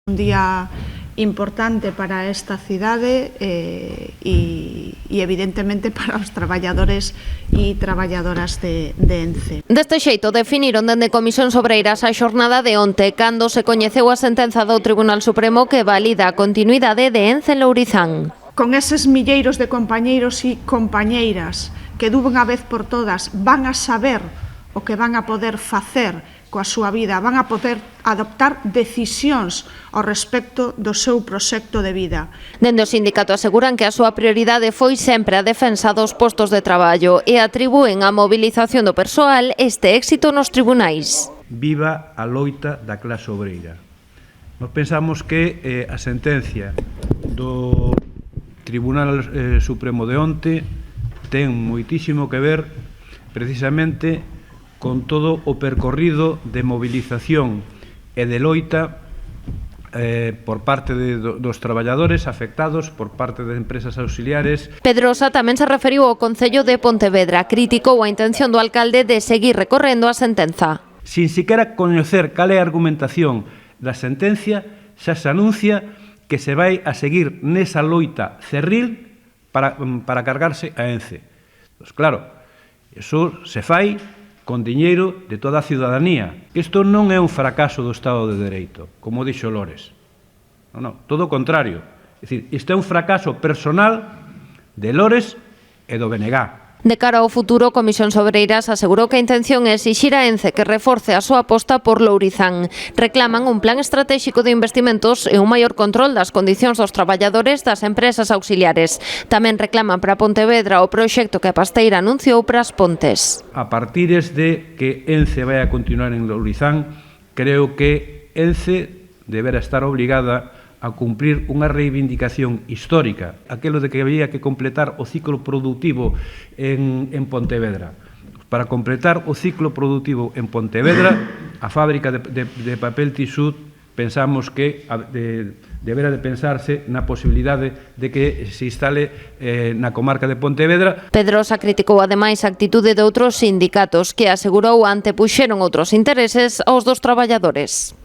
Un día importante para esta cidade e evidentemente para os traballadores e traballadoras de ENCE. Deste xeito definiron dende Comisións Obreiras a xornada de onte, cando se coñeceu a sentenza do Tribunal Supremo que valida a continuidade de ENCE en Lourizán. Con eses milleiros de compañeiros e compañeiras que dunha vez por todas van a saber o que van a poder facer coa súa vida, van a poder adoptar decisións ao respecto do seu proxecto de vida. Dende o sindicato aseguran que a súa prioridade foi sempre a defensa dos postos de traballo e atribúen a mobilización do persoal este éxito nos tribunais. Viva a loita da clase obreira. Nos pensamos que a sentencia do Tribunal Supremo de onte ten moitísimo que ver precisamente con todo o percorrido de movilización e de loita por parte dos traballadores afectados, por parte de empresas auxiliares. Pedrosa tamén se referiu ao Concello de Pontevedra, criticou a intención do alcalde de seguir recorrendo a sentenza. Sin siquiera coñecer cal é a argumentación da sentencia, xa se anuncia que se vai a seguir nesa loita cerril para cargarse a ENCE. Pois claro, iso se fai con diñeiro de toda a ciudadanía. Isto non é un fracaso do Estado de Dereito, como dixo Lores. Non, todo o contrario. É dicir, isto é un fracaso personal de Lores e do BNG. De cara ao futuro, Comisións Obreiras asegurou que a intención é exixir a ENCE que reforce a súa aposta por Lourizán. Reclaman un plan estratégico de investimentos e un maior control das condicións dos traballadores das empresas auxiliares. Tamén reclaman para Pontevedra o proxecto que a Pasteira anunciou para as Pontes. A partires de que ENCE vai a continuar en Lourizán, creo que ENCE deberá estar obligada a cumprir unha reivindicación histórica, aquilo de que había que completar o ciclo productivo en Pontevedra. Para completar o ciclo productivo en Pontevedra, a fábrica de papel tisú pensamos que deberá de pensarse na posibilidade de que se instale na comarca de Pontevedra. Pedrosa criticou ademais a actitude de outros sindicatos que asegurou antepuxeron outros intereses aos dos traballadores.